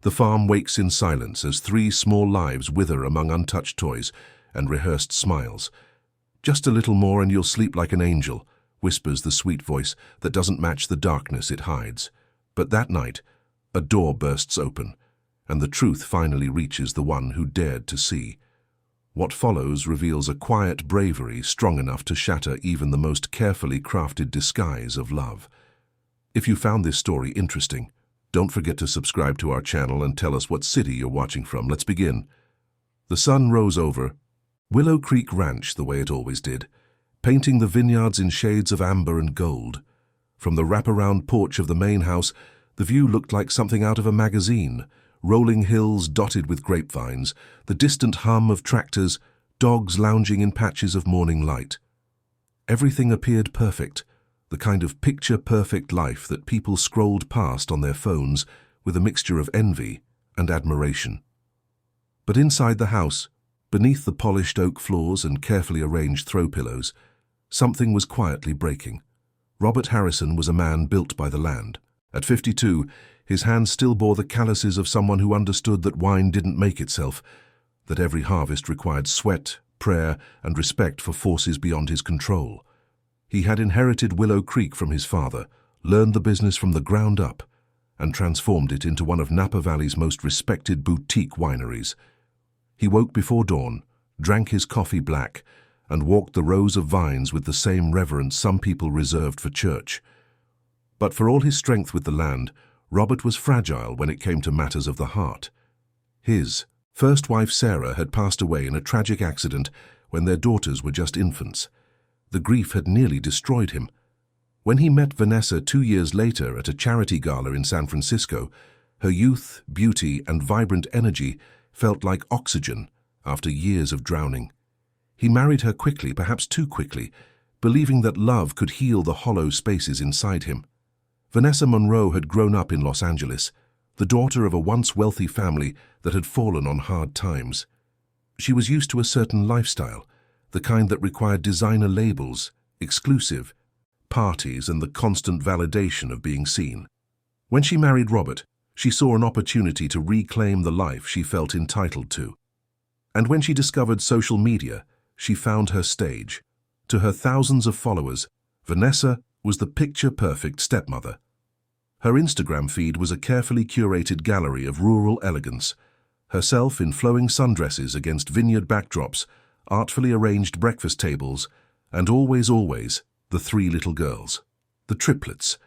The farm wakes in silence as three small lives wither among untouched toys and rehearsed smiles. "Just a little more and you'll sleep like an angel," whispers the sweet voice that doesn't match the darkness it hides. But that night, a door bursts open, and the truth finally reaches the one who dared to see. What follows reveals a quiet bravery strong enough to shatter even the most carefully crafted disguise of love. If you found this story interesting, don't forget to subscribe to our channel and tell us what city you're watching from. Let's begin. The sun rose over Willow Creek Ranch the way it always did, painting the vineyards in shades of amber and gold. From the wraparound porch of the main house, the view looked like something out of a magazine. Rolling hills dotted with grapevines, the distant hum of tractors, dogs lounging in patches of morning light. Everything appeared perfect, the kind of picture-perfect life that people scrolled past on their phones with a mixture of envy and admiration. But inside the house, beneath the polished oak floors and carefully arranged throw pillows, something was quietly breaking. Robert Harrison was a man built by the land. At 52, his hands still bore the calluses of someone who understood that wine didn't make itself, that every harvest required sweat, prayer, and respect for forces beyond his control. He had inherited Willow Creek from his father, learned the business from the ground up, and transformed it into one of Napa Valley's most respected boutique wineries. He woke before dawn, drank his coffee black, and walked the rows of vines with the same reverence some people reserved for church. But for all his strength with the land, Robert was fragile when it came to matters of the heart. His first wife Sarah had passed away in a tragic accident when their daughters were just infants. The grief had nearly destroyed him. When he met Vanessa 2 years later at a charity gala in San Francisco, her youth, beauty, and vibrant energy felt like oxygen after years of drowning. He married her quickly, perhaps too quickly, believing that love could heal the hollow spaces inside him. Vanessa Monroe had grown up in Los Angeles, the daughter of a once wealthy family that had fallen on hard times. She was used to a certain lifestyle, the kind that required designer labels, exclusive parties, and the constant validation of being seen. When she married Robert, she saw an opportunity to reclaim the life she felt entitled to. And when she discovered social media, she found her stage. To her thousands of followers, Vanessa was the picture-perfect stepmother. Her Instagram feed was a carefully curated gallery of rural elegance, herself in flowing sundresses against vineyard backdrops, artfully arranged breakfast tables, and always, the three little girls. The triplets.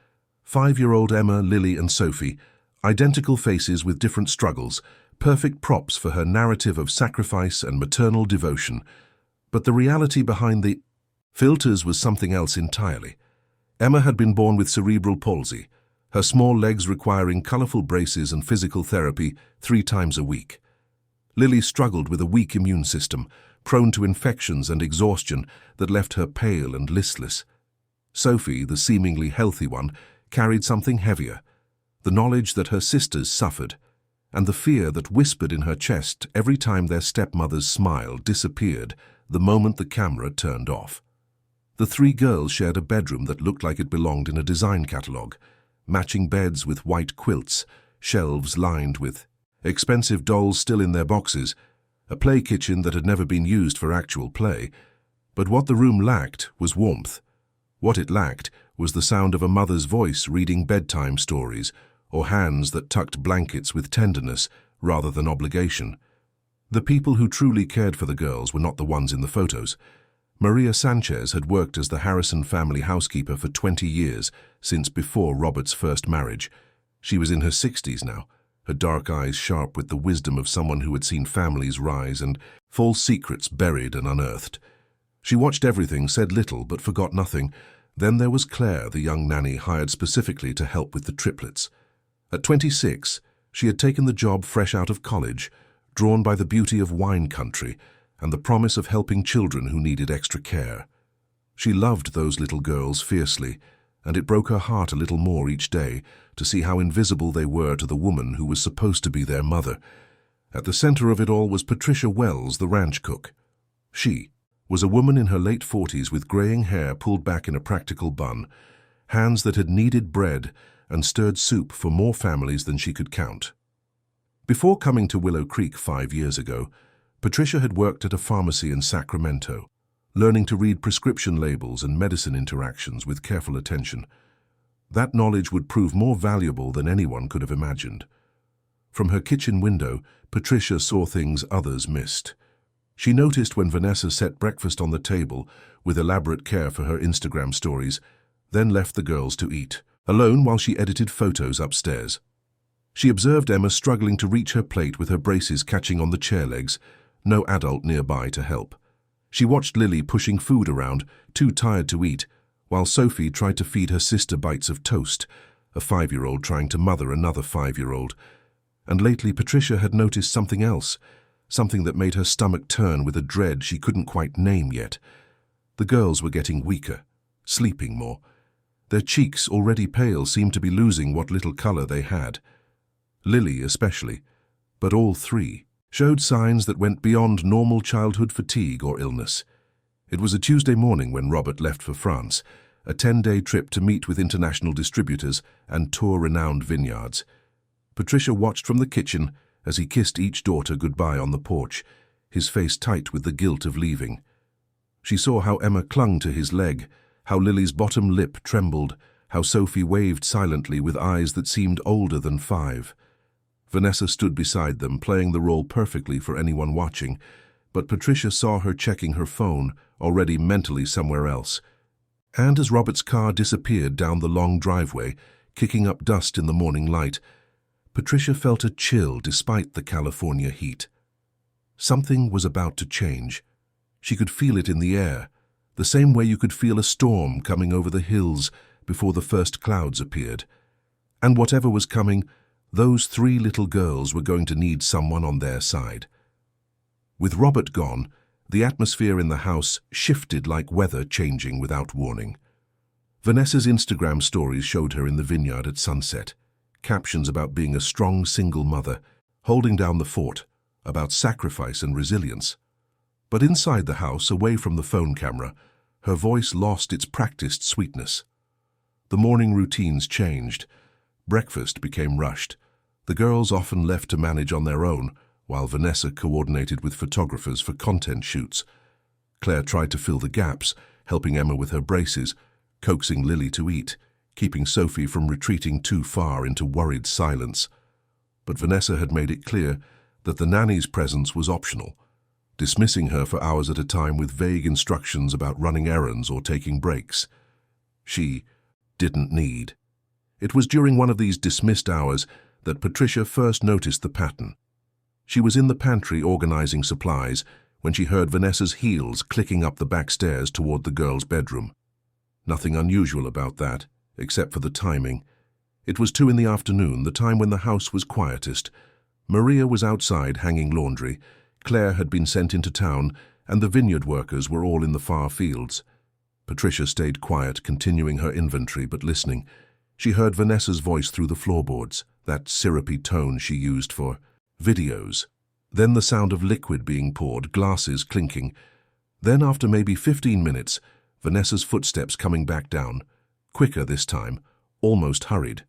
5-year-old Emma, Lily, and Sophie, identical faces with different struggles, perfect props for her narrative of sacrifice and maternal devotion. But the reality behind the filters was something else entirely. Emma had been born with cerebral palsy, her small legs requiring colorful braces and physical therapy 3 times a week. Lily struggled with a weak immune system, prone to infections and exhaustion that left her pale and listless. Sophie, the seemingly healthy one, carried something heavier, the knowledge that her sisters suffered, and the fear that whispered in her chest every time their stepmother's smile disappeared the moment the camera turned off. The 3 girls shared a bedroom that looked like it belonged in a design catalogue, matching beds with white quilts, shelves lined with expensive dolls still in their boxes, a play kitchen that had never been used for actual play. But what the room lacked was warmth. What it lacked was the sound of a mother's voice reading bedtime stories, or hands that tucked blankets with tenderness rather than obligation. The people who truly cared for the girls were not the ones in the photos. Maria Sanchez had worked as the Harrison family housekeeper for 20 years, since before Robert's first marriage. She was in her 60s now, her dark eyes sharp with the wisdom of someone who had seen families rise and false secrets buried and unearthed. She watched everything, said little, but forgot nothing. Then there was Claire, the young nanny hired specifically to help with the triplets. At 26, she had taken the job fresh out of college, drawn by the beauty of wine country and the promise of helping children who needed extra care. She loved those little girls fiercely, and it broke her heart a little more each day to see how invisible they were to the woman who was supposed to be their mother. At the center of it all was Patricia Wells, the ranch cook. She was a woman in her late 40s with graying hair pulled back in a practical bun, hands that had kneaded bread and stirred soup for more families than she could count. Before coming to Willow Creek 5 years ago, Patricia had worked at a pharmacy in Sacramento, learning to read prescription labels and medicine interactions with careful attention. That knowledge would prove more valuable than anyone could have imagined. From her kitchen window, Patricia saw things others missed. She noticed when Vanessa set breakfast on the table with elaborate care for her Instagram stories, then left the girls to eat, alone while she edited photos upstairs. She observed Emma struggling to reach her plate with her braces catching on the chair legs, no adult nearby to help. She watched Lily pushing food around, too tired to eat, while Sophie tried to feed her sister bites of toast, a 5-year-old trying to mother another 5-year-old. And lately Patricia had noticed something else, something that made her stomach turn with a dread she couldn't quite name yet. The girls were getting weaker, sleeping more. Their cheeks, already pale, seemed to be losing what little color they had. Lily especially, but all three, showed signs that went beyond normal childhood fatigue or illness. It was a Tuesday morning when Robert left for France, a 10-day trip to meet with international distributors and tour renowned vineyards. Patricia watched from the kitchen as he kissed each daughter goodbye on the porch, his face tight with the guilt of leaving. She saw how Emma clung to his leg, how Lily's bottom lip trembled, how Sophie waved silently with eyes that seemed older than 5. Vanessa stood beside them, playing the role perfectly for anyone watching, but Patricia saw her checking her phone, already mentally somewhere else. And as Robert's car disappeared down the long driveway, kicking up dust in the morning light, Patricia felt a chill despite the California heat. Something was about to change. She could feel it in the air, the same way you could feel a storm coming over the hills before the first clouds appeared. And whatever was coming, those 3 little girls were going to need someone on their side. With Robert gone, the atmosphere in the house shifted like weather changing without warning. Vanessa's Instagram stories showed her in the vineyard at sunset, captions about being a strong single mother, holding down the fort, about sacrifice and resilience. But inside the house, away from the phone camera, her voice lost its practiced sweetness. The morning routines changed. Breakfast became rushed. The girls often left to manage on their own, while Vanessa coordinated with photographers for content shoots. Claire tried to fill the gaps, helping Emma with her braces, coaxing Lily to eat, keeping Sophie from retreating too far into worried silence. But Vanessa had made it clear that the nanny's presence was optional, dismissing her for hours at a time with vague instructions about running errands or taking breaks. She didn't need. It was during one of these dismissed hours that Patricia first noticed the pattern. She was in the pantry organizing supplies when she heard Vanessa's heels clicking up the back stairs toward the girls' bedroom. Nothing unusual about that, except for the timing. It was 2 in the afternoon, the time when the house was quietest. Maria was outside hanging laundry, Claire had been sent into town, and the vineyard workers were all in the far fields. Patricia stayed quiet, continuing her inventory but listening. She heard Vanessa's voice through the floorboards, that syrupy tone she used for videos. Then the sound of liquid being poured, glasses clinking. Then, after maybe 15 minutes, Vanessa's footsteps coming back down, quicker this time, almost hurried.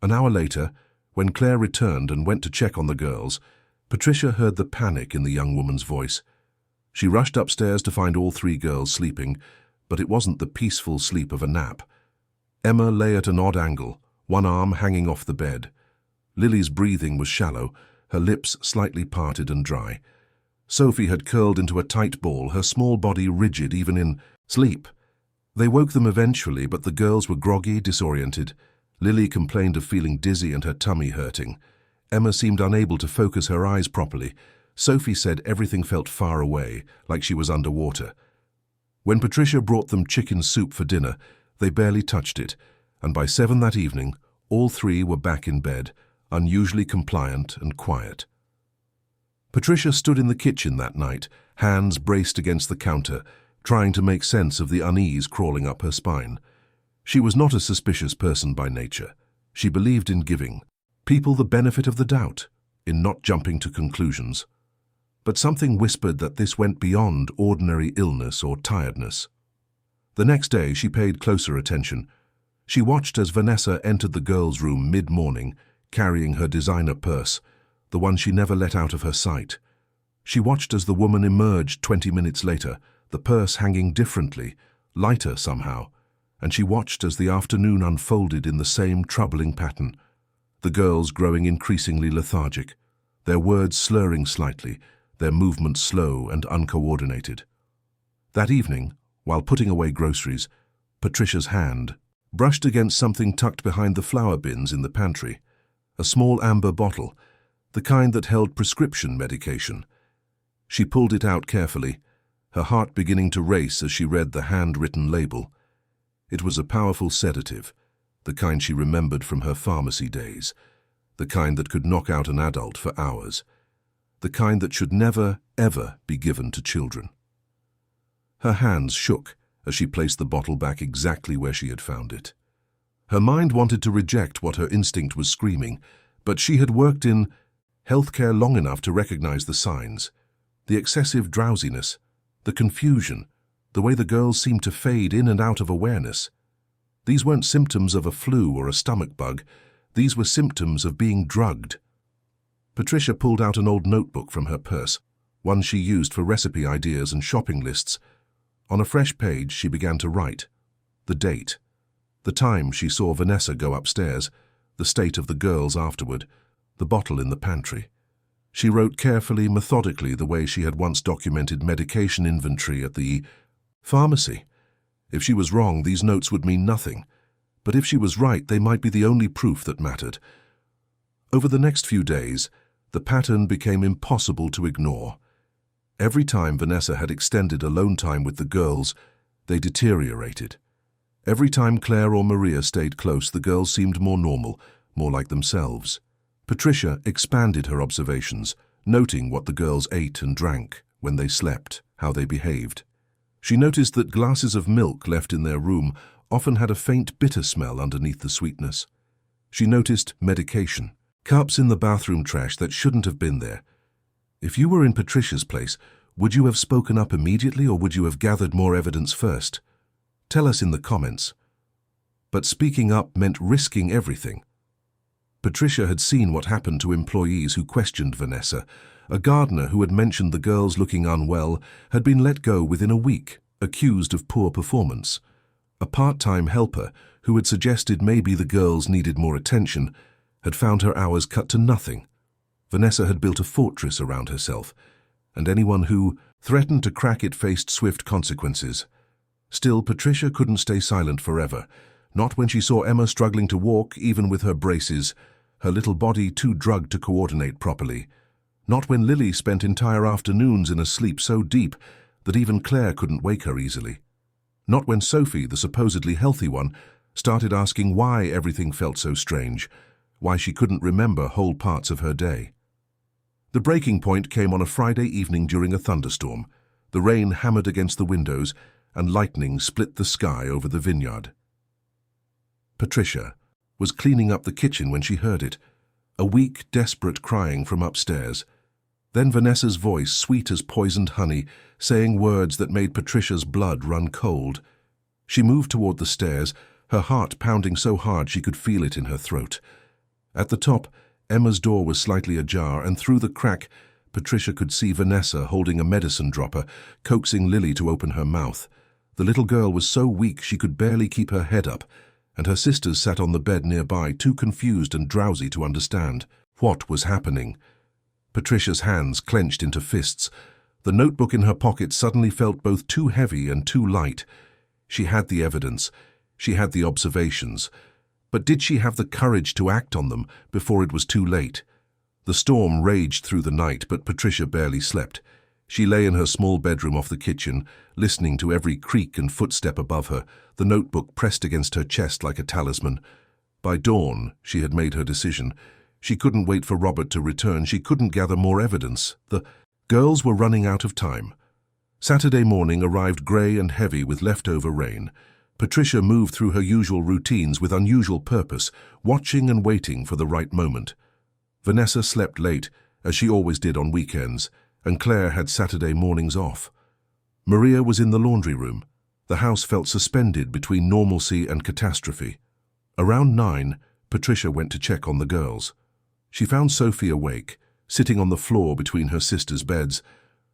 An hour later, when Claire returned and went to check on the girls, Patricia heard the panic in the young woman's voice. She rushed upstairs to find all 3 girls sleeping, but it wasn't the peaceful sleep of a nap. Emma lay at an odd angle, one arm hanging off the bed. Lily's breathing was shallow, her lips slightly parted and dry. Sophie had curled into a tight ball, her small body rigid even in sleep. They woke them eventually, but the girls were groggy, disoriented. Lily complained of feeling dizzy and her tummy hurting. Emma seemed unable to focus her eyes properly. Sophie said everything felt far away, like she was underwater. When Patricia brought them chicken soup for dinner, they barely touched it, and by 7 that evening, all 3 were back in bed, unusually compliant and quiet. Patricia stood in the kitchen that night, hands braced against the counter, trying to make sense of the unease crawling up her spine. She was not a suspicious person by nature. She believed in giving people the benefit of the doubt, in not jumping to conclusions. But something whispered that this went beyond ordinary illness or tiredness. The next day she paid closer attention. She watched as Vanessa entered the girls' room mid-morning, carrying her designer purse, the one she never let out of her sight. She watched as the woman emerged 20 minutes later, the purse hanging differently, lighter somehow, and she watched as the afternoon unfolded in the same troubling pattern, the girls growing increasingly lethargic, their words slurring slightly, their movements slow and uncoordinated. That evening, while putting away groceries, Patricia's hand brushed against something tucked behind the flour bins in the pantry, a small amber bottle, the kind that held prescription medication. She pulled it out carefully, her heart beginning to race as she read the handwritten label. It was a powerful sedative, the kind she remembered from her pharmacy days, the kind that could knock out an adult for hours, the kind that should never, ever be given to children. Her hands shook as she placed the bottle back exactly where she had found it. Her mind wanted to reject what her instinct was screaming, but she had worked in healthcare long enough to recognize the signs, the excessive drowsiness, the confusion, the way the girls seemed to fade in and out of awareness. These weren't symptoms of a flu or a stomach bug. These were symptoms of being drugged. Patricia pulled out an old notebook from her purse, one she used for recipe ideas and shopping lists. On a fresh page, she began to write. The date, the time she saw Vanessa go upstairs, the state of the girls afterward, the bottle in the pantry. She wrote carefully, methodically, the way she had once documented medication inventory at the pharmacy. If she was wrong, these notes would mean nothing. But if she was right, they might be the only proof that mattered. Over the next few days, the pattern became impossible to ignore. Every time Vanessa had extended alone time with the girls, they deteriorated. Every time Claire or Maria stayed close, the girls seemed more normal, more like themselves. Patricia expanded her observations, noting what the girls ate and drank, when they slept, how they behaved. She noticed that glasses of milk left in their room often had a faint bitter smell underneath the sweetness. She noticed medication, cups in the bathroom trash that shouldn't have been there. If you were in Patricia's place, would you have spoken up immediately or would you have gathered more evidence first? Tell us in the comments. But speaking up meant risking everything. Patricia had seen what happened to employees who questioned Vanessa. A gardener who had mentioned the girls looking unwell had been let go within a week, accused of poor performance. A part-time helper who had suggested maybe the girls needed more attention had found her hours cut to nothing. Vanessa had built a fortress around herself, and anyone who threatened to crack it faced swift consequences. Still, Patricia couldn't stay silent forever, not when she saw Emma struggling to walk, even with her braces, her little body too drugged to coordinate properly. Not when Lily spent entire afternoons in a sleep so deep that even Claire couldn't wake her easily. Not when Sophie, the supposedly healthy one, started asking why everything felt so strange, why she couldn't remember whole parts of her day. The breaking point came on a Friday evening during a thunderstorm. The rain hammered against the windows, and lightning split the sky over the vineyard. Patricia was cleaning up the kitchen when she heard it, a weak, desperate crying from upstairs. Then Vanessa's voice, sweet as poisoned honey, saying words that made Patricia's blood run cold. She moved toward the stairs, her heart pounding so hard she could feel it in her throat. At the top, Emma's door was slightly ajar, and through the crack, Patricia could see Vanessa holding a medicine dropper, coaxing Lily to open her mouth. The little girl was so weak she could barely keep her head up, and her sisters sat on the bed nearby, too confused and drowsy to understand what was happening. Patricia's hands clenched into fists. The notebook in her pocket suddenly felt both too heavy and too light. She had the evidence. She had the observations. But did she have the courage to act on them before it was too late? The storm raged through the night, but Patricia barely slept. She lay in her small bedroom off the kitchen, listening to every creak and footstep above her, the notebook pressed against her chest like a talisman. By dawn, she had made her decision. She couldn't wait for Robert to return. She couldn't gather more evidence. The girls were running out of time. Saturday morning arrived grey and heavy with leftover rain. Patricia moved through her usual routines with unusual purpose, watching and waiting for the right moment. Vanessa slept late, as she always did on weekends, and Claire had Saturday mornings off. Maria was in the laundry room. The house felt suspended between normalcy and catastrophe. Around 9, Patricia went to check on the girls. She found Sophie awake, sitting on the floor between her sisters' beds,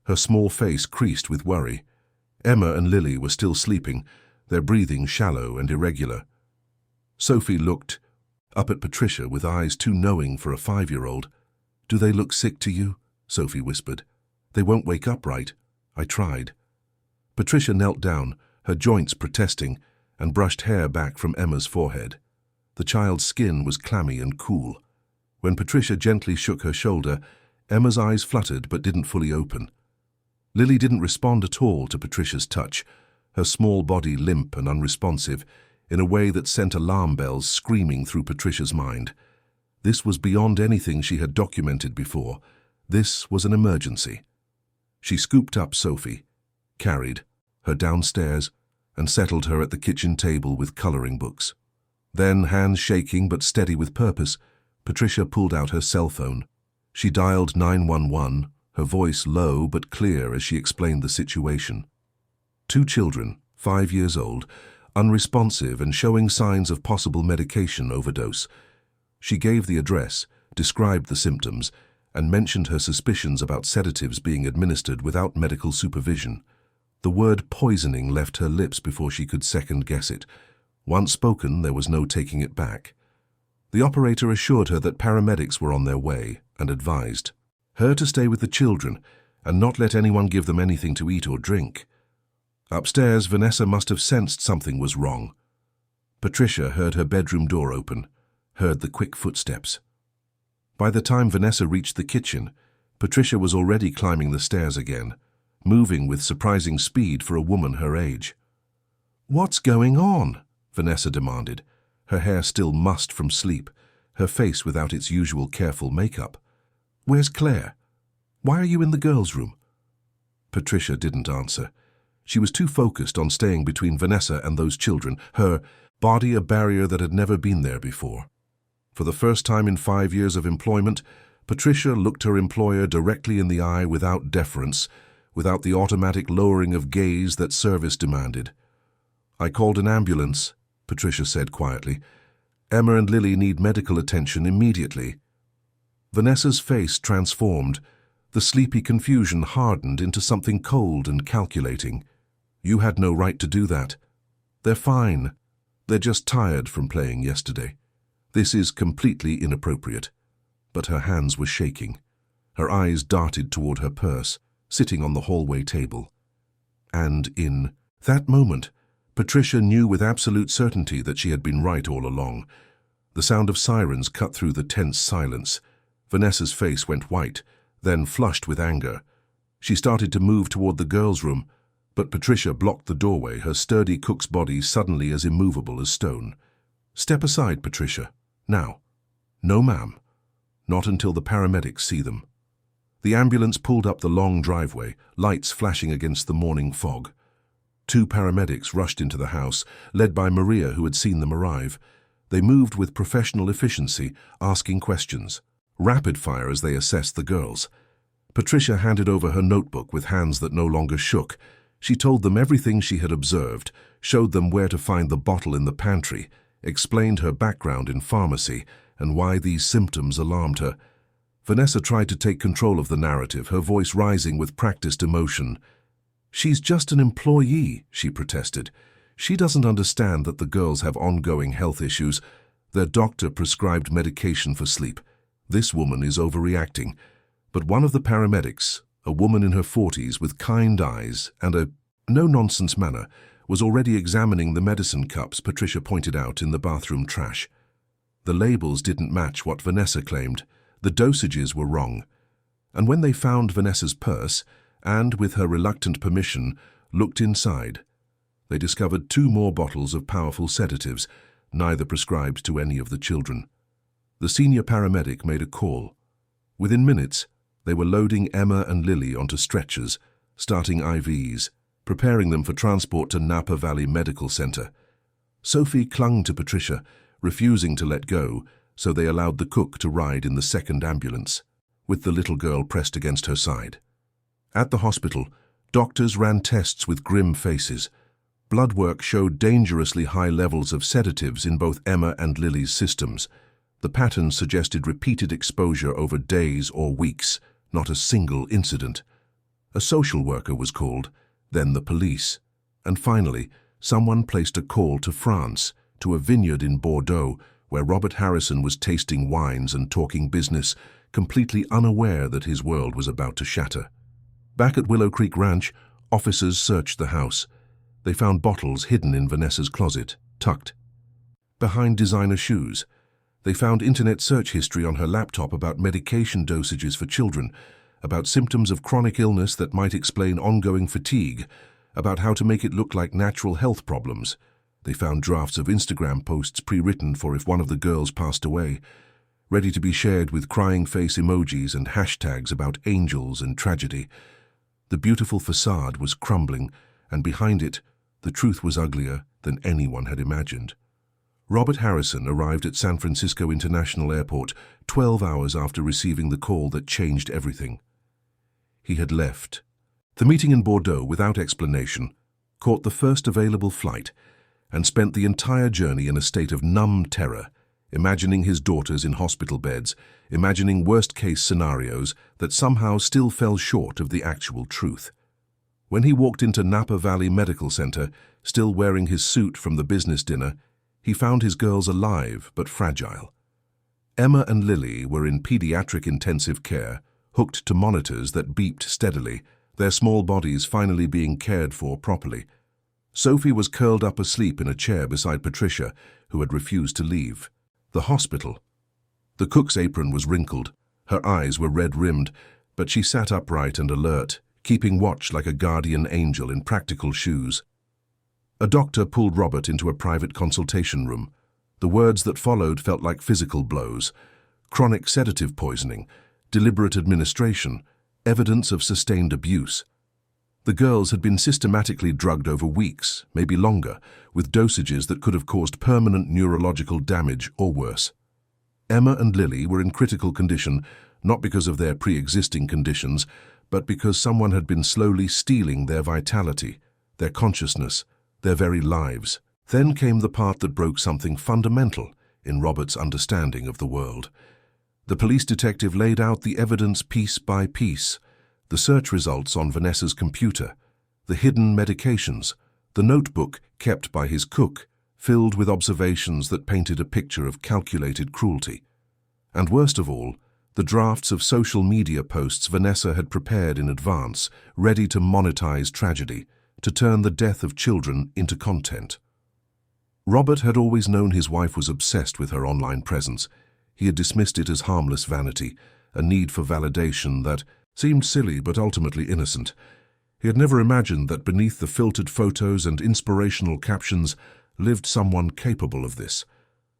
her small face creased with worry. Emma and Lily were still sleeping, their breathing shallow and irregular. Sophie looked up at Patricia with eyes too knowing for a 5-year-old. "Do they look sick to you?" Sophie whispered. "They won't wake up right." I tried. Patricia knelt down, her joints protesting, and brushed hair back from Emma's forehead. The child's skin was clammy and cool. When Patricia gently shook her shoulder, Emma's eyes fluttered but didn't fully open. Lily didn't respond at all to Patricia's touch, her small body limp and unresponsive, in a way that sent alarm bells screaming through Patricia's mind. This was beyond anything she had documented before. This was an emergency. She scooped up Sophie, carried her downstairs, and settled her at the kitchen table with coloring books. Then, hands shaking but steady with purpose, Patricia pulled out her cell phone. She dialed 911, her voice low but clear as she explained the situation. 2 children, 5 years old, unresponsive and showing signs of possible medication overdose. She gave the address, described the symptoms, and mentioned her suspicions about sedatives being administered without medical supervision. The word poisoning left her lips before she could second-guess it. Once spoken, there was no taking it back. The operator assured her that paramedics were on their way and advised her to stay with the children and not let anyone give them anything to eat or drink. Upstairs, Vanessa must have sensed something was wrong. Patricia heard her bedroom door open, heard the quick footsteps. By the time Vanessa reached the kitchen, Patricia was already climbing the stairs again, moving with surprising speed for a woman her age. "What's going on?" Vanessa demanded, her hair still mussed from sleep, her face without its usual careful makeup. "Where's Claire? Why are you in the girls' room?" Patricia didn't answer. She was too focused on staying between Vanessa and those children, her body a barrier that had never been there before. For the first time in 5 years of employment, Patricia looked her employer directly in the eye without deference, without the automatic lowering of gaze that service demanded. "I called an ambulance," Patricia said quietly. "Emma and Lily need medical attention immediately." Vanessa's face transformed. The sleepy confusion hardened into something cold and calculating. "You had no right to do that. They're fine. They're just tired from playing yesterday. This is completely inappropriate." But her hands were shaking. Her eyes darted toward her purse, sitting on the hallway table. And in that moment, Patricia knew with absolute certainty that she had been right all along. The sound of sirens cut through the tense silence. Vanessa's face went white, then flushed with anger. She started to move toward the girls' room, but Patricia blocked the doorway, her sturdy cook's body suddenly as immovable as stone. "Step aside, Patricia. Now." "No, ma'am. Not until the paramedics see them." The ambulance pulled up the long driveway, lights flashing against the morning fog. 2 paramedics rushed into the house, led by Maria, who had seen them arrive. They moved with professional efficiency, asking questions, rapid-fire as they assessed the girls. Patricia handed over her notebook with hands that no longer shook. She told them everything she had observed, showed them where to find the bottle in the pantry, explained her background in pharmacy and why these symptoms alarmed her. Vanessa tried to take control of the narrative, her voice rising with practiced emotion. "She's just an employee," she protested. "She doesn't understand that the girls have ongoing health issues. Their doctor prescribed medication for sleep. This woman is overreacting." But one of the paramedics, a woman in her 40s with kind eyes and a no-nonsense manner, was already examining the medicine cups Patricia pointed out in the bathroom trash. The labels didn't match what Vanessa claimed. The dosages were wrong. And when they found Vanessa's purse, and, with her reluctant permission, looked inside, they discovered 2 more bottles of powerful sedatives, neither prescribed to any of the children. The senior paramedic made a call. Within minutes, they were loading Emma and Lily onto stretchers, starting IVs, preparing them for transport to Napa Valley Medical Center. Sophie clung to Patricia, refusing to let go, so they allowed the cook to ride in the second ambulance, with the little girl pressed against her side. At the hospital, doctors ran tests with grim faces. Blood work showed dangerously high levels of sedatives in both Emma and Lily's systems. The pattern suggested repeated exposure over days or weeks, not a single incident. A social worker was called, then the police, and finally, someone placed a call to France, to a vineyard in Bordeaux, where Robert Harrison was tasting wines and talking business, completely unaware that his world was about to shatter. Back at Willow Creek Ranch, officers searched the house. They found bottles hidden in Vanessa's closet, tucked behind designer shoes. They found internet search history on her laptop about medication dosages for children, about symptoms of chronic illness that might explain ongoing fatigue, about how to make it look like natural health problems. They found drafts of Instagram posts pre-written for if one of the girls passed away, ready to be shared with crying face emojis and hashtags about angels and tragedy. The beautiful facade was crumbling, and behind it, the truth was uglier than anyone had imagined. Robert Harrison arrived at San Francisco International Airport 12 hours after receiving the call that changed everything. He had left. The meeting in Bordeaux, without explanation, caught the first available flight and spent the entire journey in a state of numb terror, imagining his daughters in hospital beds, imagining worst-case scenarios that somehow still fell short of the actual truth. When he walked into Napa Valley Medical Center, still wearing his suit from the business dinner, he found his girls alive but fragile. Emma and Lily were in pediatric intensive care, hooked to monitors that beeped steadily, their small bodies finally being cared for properly. Sophie was curled up asleep in a chair beside Patricia, who had refused to leave. The hospital. The cook's apron was wrinkled, her eyes were red-rimmed, but she sat upright and alert, keeping watch like a guardian angel in practical shoes. A doctor pulled Robert into a private consultation room. The words that followed felt like physical blows. Chronic sedative poisoning, deliberate administration, evidence of sustained abuse. The girls had been systematically drugged over weeks, maybe longer, with dosages that could have caused permanent neurological damage or worse. Emma and Lily were in critical condition, not because of their pre-existing conditions, but because someone had been slowly stealing their vitality, their consciousness, their very lives. Then came the part that broke something fundamental in Robert's understanding of the world. The police detective laid out the evidence piece by piece, the search results on Vanessa's computer, the hidden medications, the notebook kept by his cook, filled with observations that painted a picture of calculated cruelty. And worst of all, the drafts of social media posts Vanessa had prepared in advance, ready to monetize tragedy, to turn the death of children into content. Robert had always known his wife was obsessed with her online presence. He had dismissed it as harmless vanity, a need for validation that seemed silly but ultimately innocent. He had never imagined that beneath the filtered photos and inspirational captions lived someone capable of this.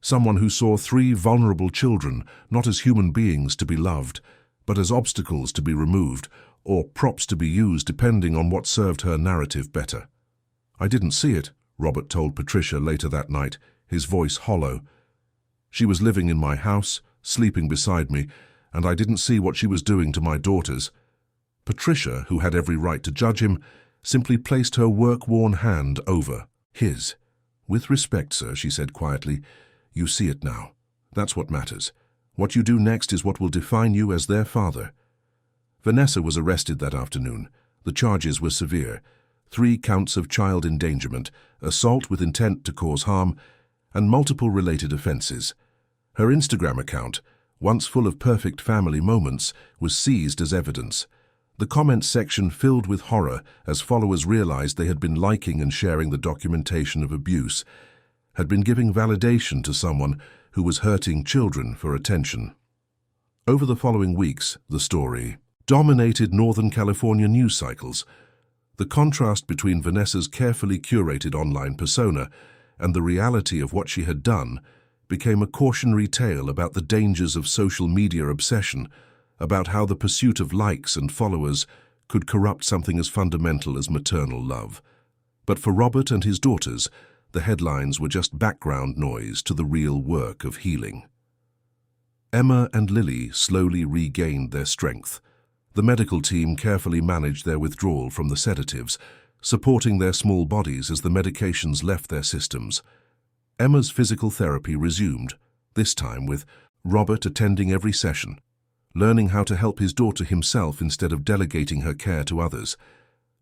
Someone who saw 3 vulnerable children not as human beings to be loved, but as obstacles to be removed, or props to be used depending on what served her narrative better. "I didn't see it," Robert told Patricia later that night, his voice hollow. "She was living in my house, sleeping beside me, and I didn't see what she was doing to my daughters." Patricia, who had every right to judge him, simply placed her work-worn hand over his. "With respect, sir," she said quietly, "you see it now. That's what matters. What you do next is what will define you as their father." Vanessa was arrested that afternoon. The charges were severe: 3 counts of child endangerment, assault with intent to cause harm, and multiple related offenses. Her Instagram account, once full of perfect family moments, was seized as evidence. The comments section filled with horror as followers realized they had been liking and sharing the documentation of abuse, had been giving validation to someone who was hurting children for attention. Over the following weeks, the story dominated Northern California news cycles. The contrast between Vanessa's carefully curated online persona and the reality of what she had done became a cautionary tale about the dangers of social media obsession, about how the pursuit of likes and followers could corrupt something as fundamental as maternal love. But for Robert and his daughters, the headlines were just background noise to the real work of healing. Emma and Lily slowly regained their strength. The medical team carefully managed their withdrawal from the sedatives, supporting their small bodies as the medications left their systems. Emma's physical therapy resumed, this time with Robert attending every session, learning how to help his daughter himself instead of delegating her care to others.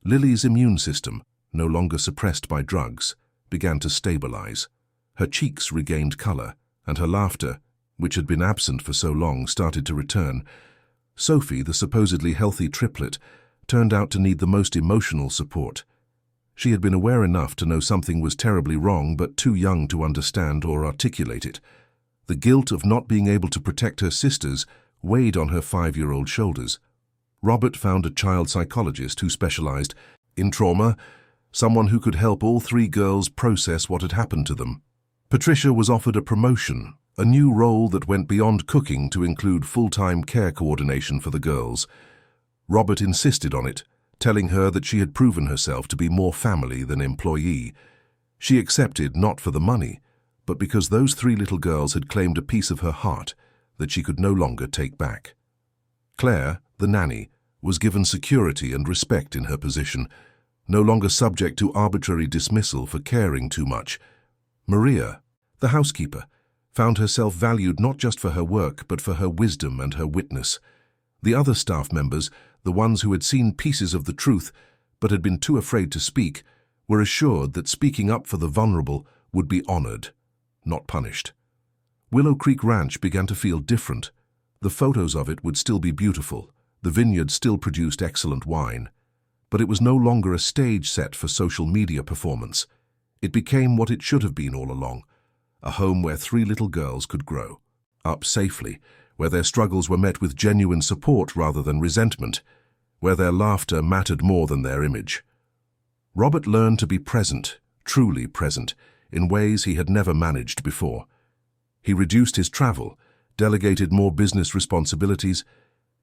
Lily's immune system, no longer suppressed by drugs, began to stabilize. Her cheeks regained color, and her laughter, which had been absent for so long, started to return. Sophie, the supposedly healthy triplet, turned out to need the most emotional support. She had been aware enough to know something was terribly wrong, but too young to understand or articulate it. The guilt of not being able to protect her sisters weighed on her 5-year-old shoulders. Robert found a child psychologist who specialized in trauma, someone who could help all 3 girls process what had happened to them. Patricia was offered a promotion, a new role that went beyond cooking to include full-time care coordination for the girls. Robert insisted on it, telling her that she had proven herself to be more family than employee. She accepted not for the money, but because those 3 little girls had claimed a piece of her heart that she could no longer take back. Claire, the nanny, was given security and respect in her position, no longer subject to arbitrary dismissal for caring too much. Maria, the housekeeper, found herself valued not just for her work but for her wisdom and her witness. The other staff members, the ones who had seen pieces of the truth but had been too afraid to speak, were assured that speaking up for the vulnerable would be honored, not punished. Willow Creek Ranch began to feel different. The photos of it would still be beautiful, the vineyard still produced excellent wine, but it was no longer a stage set for social media performance. It became what it should have been all along, a home where 3 little girls could grow up safely, where their struggles were met with genuine support rather than resentment, where their laughter mattered more than their image. Robert learned to be present, truly present, in ways he had never managed before. He reduced his travel, delegated more business responsibilities,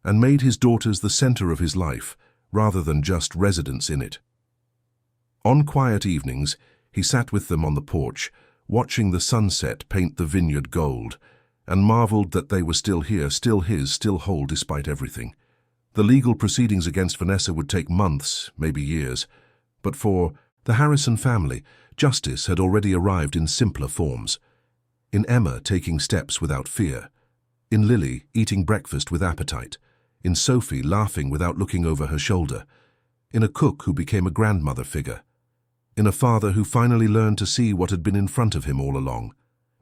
and made his daughters the center of his life, rather than just residents in it. On quiet evenings, he sat with them on the porch, watching the sunset paint the vineyard gold, and marveled that they were still here, still his, still whole despite everything. The legal proceedings against Vanessa would take months, maybe years, but for the Harrison family, justice had already arrived in simpler forms. In Emma taking steps without fear, in Lily eating breakfast with appetite, in Sophie laughing without looking over her shoulder, in a cook who became a grandmother figure, in a father who finally learned to see what had been in front of him all along.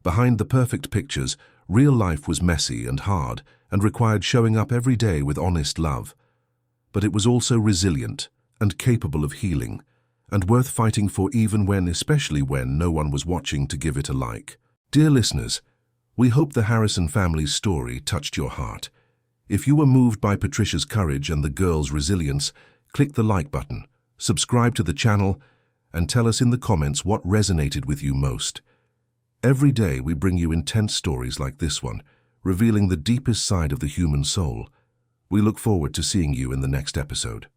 Behind the perfect pictures, real life was messy and hard and required showing up every day with honest love. But it was also resilient and capable of healing, and worth fighting for even when, especially when, no one was watching to give it a like. Dear listeners, we hope the Harrison family's story touched your heart. If you were moved by Patricia's courage and the girls' resilience, click the like button, subscribe to the channel, and tell us in the comments what resonated with you most. Every day we bring you intense stories like this one, revealing the deepest side of the human soul. We look forward to seeing you in the next episode.